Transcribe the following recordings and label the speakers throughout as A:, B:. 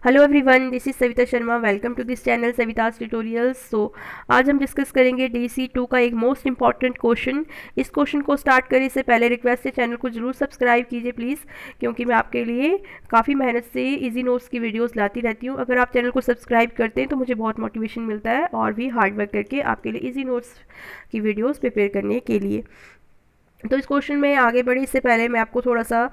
A: Hello everyone, this is Savita Sharma. Welcome to this channel Savita's tutorials. आज हम discuss करेंगे DC2 का एक मोस्ट इंपॉर्टेंट क्वेश्चन। इस क्वेश्चन को स्टार्ट करने से पहले रिक्वेस्ट है, चैनल को जरूर सब्सक्राइब कीजिए प्लीज़, क्योंकि मैं आपके लिए काफ़ी मेहनत से इजी नोट्स की वीडियोस लाती रहती हूँ। अगर आप चैनल को सब्सक्राइब करते हैं तो मुझे बहुत मोटिवेशन मिलता है और भी हार्ड वर्क करके आपके लिए इजी नोट्स की वीडियोज़ प्रिपेयर करने के लिए। तो इस क्वेश्चन में आगे बढ़े इससे पहले मैं आपको थोड़ा सा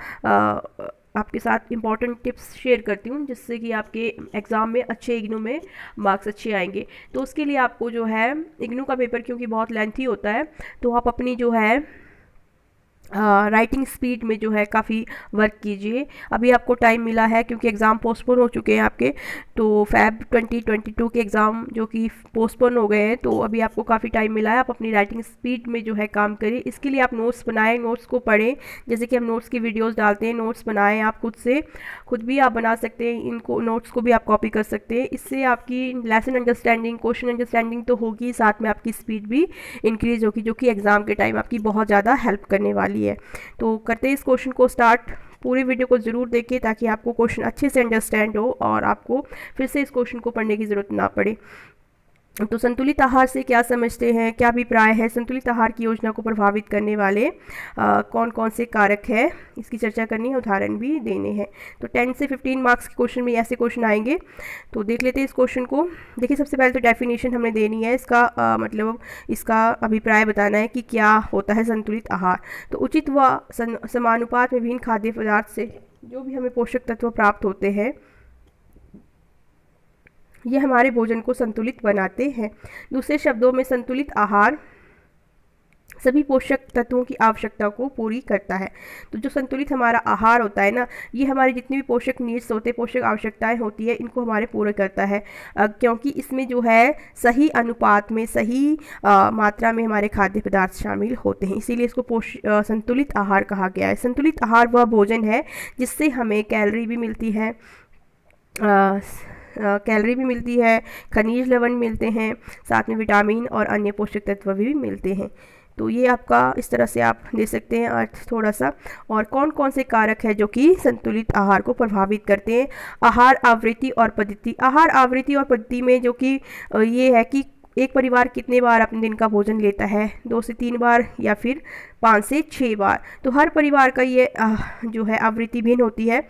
A: आपके साथ इंपॉर्टेंट टिप्स शेयर करती हूँ, जिससे कि आपके एग्ज़ाम में अच्छे इग्नू में मार्क्स अच्छे आएंगे। तो उसके लिए आपको जो है इग्नू का पेपर क्योंकि बहुत लेंथी होता है, तो आप अपनी जो है राइटिंग स्पीड में जो है काफ़ी वर्क कीजिए। अभी आपको टाइम मिला है क्योंकि एग्ज़ाम पोस्टपोन हो चुके हैं आपके, तो Feb 2022 के एग्ज़ाम जो कि पोस्टपोन हो गए हैं, तो अभी आपको काफ़ी टाइम मिला है। आप अपनी राइटिंग स्पीड में जो है काम करें। इसके लिए आप नोट्स बनाएं, नोट्स को पढ़ें। जैसे कि हम नोट्स की वीडियोस डालते हैं, नोट्स बनाएं आप खुद से, खुद भी आप बना सकते हैं। इनको नोट्स को भी आप कॉपी कर सकते हैं। इससे आपकी लेसन अंडरस्टैंडिंग, क्वेश्चन अंडरस्टैंडिंग तो होगी, साथ में आपकी स्पीड भी इंक्रीज होगी, जो कि एग्ज़ाम के टाइम आपकी बहुत ज़्यादा हेल्प करने वाली है। तो करते हैं इस क्वेश्चन को स्टार्ट। पूरी वीडियो को ज़रूर देखिए ताकि आपको क्वेश्चन अच्छे से अंडरस्टैंड हो और आपको फिर से इस क्वेश्चन को पढ़ने की ज़रूरत ना पड़े। तो संतुलित आहार से क्या समझते हैं, क्या अभिप्राय है, संतुलित आहार की योजना को प्रभावित करने वाले कौन कौन से कारक है, इसकी चर्चा करनी है, उदाहरण भी देने हैं। तो 10 से 15 मार्क्स के क्वेश्चन में ऐसे क्वेश्चन आएंगे। तो देख लेते हैं इस क्वेश्चन को। देखिए, सबसे पहले तो डेफिनेशन हमने देनी है इसका, मतलब इसका अभिप्राय बताना है कि क्या होता है संतुलित आहार। तो उचित व समानुपात में विभिन्न खाद्य पदार्थ से जो भी हमें पोषक तत्व प्राप्त होते हैं, ये हमारे भोजन को संतुलित बनाते हैं। दूसरे शब्दों में संतुलित आहार सभी पोषक तत्वों की आवश्यकता को पूरी करता है। तो जो संतुलित हमारा आहार होता है ना, ये हमारी जितनी भी पोषक नीड्स होते हैं, पोषक आवश्यकताएं होती है, इनको हमारे पूरा करता है। क्योंकि इसमें जो है सही अनुपात में, सही मात्रा में हमारे खाद्य पदार्थ शामिल होते हैं, इसीलिए इसको संतुलित आहार कहा गया है। संतुलित आहार वह भोजन है जिससे हमें कैलोरी भी मिलती है, कैलोरी भी मिलती है, खनिज लवण मिलते हैं, साथ में विटामिन और अन्य पोषक तत्व भी मिलते हैं। तो ये आपका इस तरह से आप दे सकते हैं अर्थ थोड़ा सा। और कौन कौन से कारक है जो कि संतुलित आहार को प्रभावित करते हैं। आहार आवृत्ति और पद्धति। आहार आवृत्ति और पद्धति में जो कि ये है कि एक परिवार कितने बार अपने दिन का भोजन लेता है, 2 से 3 बार या फिर 5 से 6 बार। तो हर परिवार का ये जो है आवृत्ति भिन्न होती है,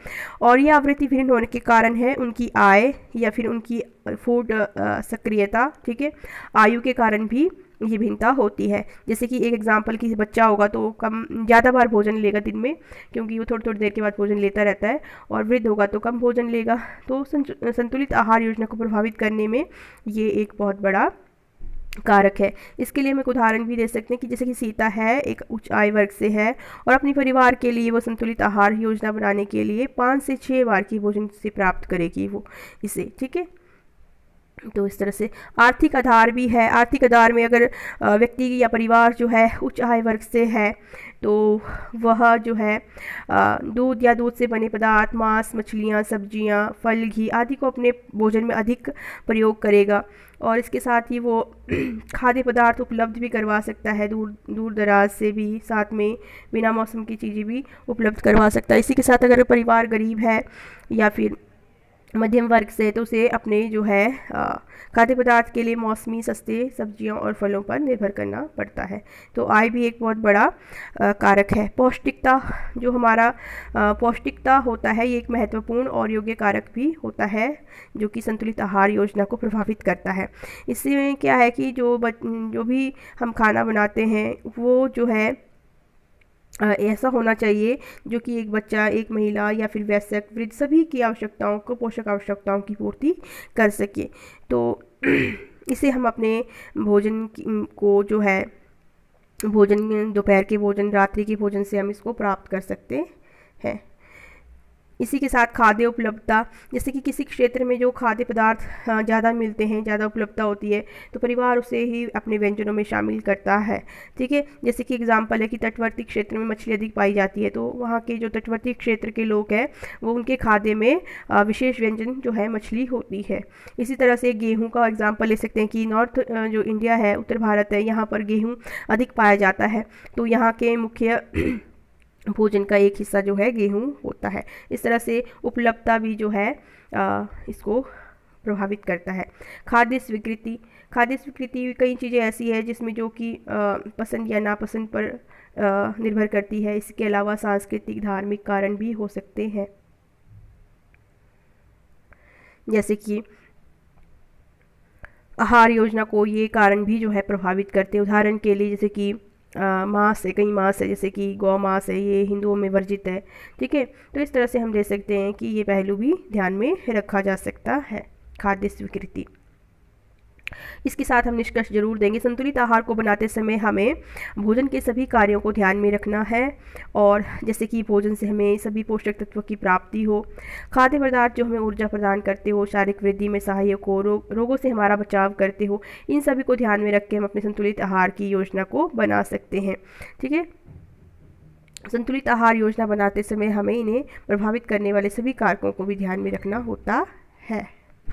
A: और ये आवृत्ति भिन्न होने के कारण है उनकी आय या फिर उनकी फूड सक्रियता, ठीक है, आयु के कारण भी ये भिन्नता होती है। जैसे कि एक एग्जांपल, किसी बच्चा होगा तो कम ज़्यादा बार भोजन लेगा दिन में, क्योंकि वो थोड़ी थोड़ी देर के बाद भोजन लेता रहता है, और वृद्ध होगा तो कम भोजन लेगा। तो संतुलित आहार योजना को प्रभावित करने में ये एक बहुत बड़ा कारक है। इसके लिए हम एक उदाहरण भी दे सकते हैं कि जैसे कि सीता है, एक उच्च आय वर्ग से है, और अपने परिवार के लिए वो संतुलित आहार योजना बनाने के लिए 5 से 6 बार की भोजन से प्राप्त करेगी वो इसे, ठीक है। तो इस तरह से आर्थिक आधार भी है। आर्थिक आधार में अगर व्यक्ति या परिवार जो है उच्च आय वर्ग से है, तो वह जो है दूध या दूध से बने पदार्थ, मांस, मछलियाँ, सब्जियाँ, फल, घी आदि को अपने भोजन में अधिक प्रयोग करेगा, और इसके साथ ही वो खाद्य पदार्थ उपलब्ध भी करवा सकता है दूर दूर दराज से भी, साथ में बिना मौसम की चीज़ें भी उपलब्ध करवा सकता है। इसी के साथ अगर परिवार गरीब है या फिर मध्यम वर्ग से, तो उसे अपने जो है खाद्य पदार्थ के लिए मौसमी सस्ते सब्जियों और फलों पर निर्भर करना पड़ता है। तो आय भी एक बहुत बड़ा कारक है। पौष्टिकता, जो हमारा पौष्टिकता होता है, ये एक महत्वपूर्ण और योग्य कारक भी होता है जो कि संतुलित आहार योजना को प्रभावित करता है। इसमें क्या है कि जो भी हम खाना बनाते हैं वो जो है ऐसा होना चाहिए जो कि एक बच्चा, एक महिला या फिर वयस्क, वृद्ध सभी की आवश्यकताओं को, पोषक आवश्यकताओं की पूर्ति कर सके। तो इसे हम अपने भोजन को जो है, भोजन, दोपहर के भोजन, रात्रि के भोजन से हम इसको प्राप्त कर सकते हैं। इसी के साथ खाद्य उपलब्धता, जैसे कि किसी क्षेत्र में जो खाद्य पदार्थ ज़्यादा मिलते हैं, ज़्यादा उपलब्धता होती है, तो परिवार उसे ही अपने व्यंजनों में शामिल करता है, ठीक है। जैसे कि एग्जांपल है कि तटवर्ती क्षेत्र में मछली अधिक पाई जाती है, तो वहाँ के जो तटवर्ती क्षेत्र के लोग हैं वो उनके खाद्य में विशेष व्यंजन जो है मछली होती है। इसी तरह से गेहूँ का एग्जाम्पल ले सकते हैं कि नॉर्थ जो इंडिया है, उत्तर भारत है, यहाँ पर गेहूँ अधिक पाया जाता है, तो यहाँ के मुख्य भोजन का एक हिस्सा जो है गेहूँ होता है। इस तरह से उपलब्धता भी जो है इसको प्रभावित करता है। खाद्य स्वीकृति, खाद्य स्वीकृति कई चीज़ें ऐसी है जिसमें जो कि पसंद या नापसंद पर निर्भर करती है। इसके अलावा सांस्कृतिक धार्मिक कारण भी हो सकते हैं, जैसे कि आहार योजना को ये कारण भी जो है प्रभावित करते हैं। उदाहरण के लिए जैसे कि मांस है, कई मांस है जैसे कि गौ मांस है, ये हिंदुओं में वर्जित है। ठीक है, तो इस तरह से हम दे सकते हैं कि ये पहलू भी ध्यान में रखा जा सकता है, खाद्य स्वीकृति। इसके साथ हम निष्कर्ष जरूर देंगे, संतुलित आहार को बनाते समय हमें भोजन के सभी कार्यों को ध्यान में रखना है, और जैसे कि भोजन से हमें सभी पोषक तत्वों की प्राप्ति हो, खाद्य पदार्थ जो हमें ऊर्जा प्रदान करते हो, शारीरिक वृद्धि में सहायक हो, रोगों से हमारा बचाव करते हो, इन सभी को ध्यान में रख के हम अपने संतुलित आहार की योजना को बना सकते हैं। ठीक है, संतुलित आहार योजना बनाते समय हमें इन्हें प्रभावित करने वाले सभी कारकों को भी ध्यान में रखना होता है।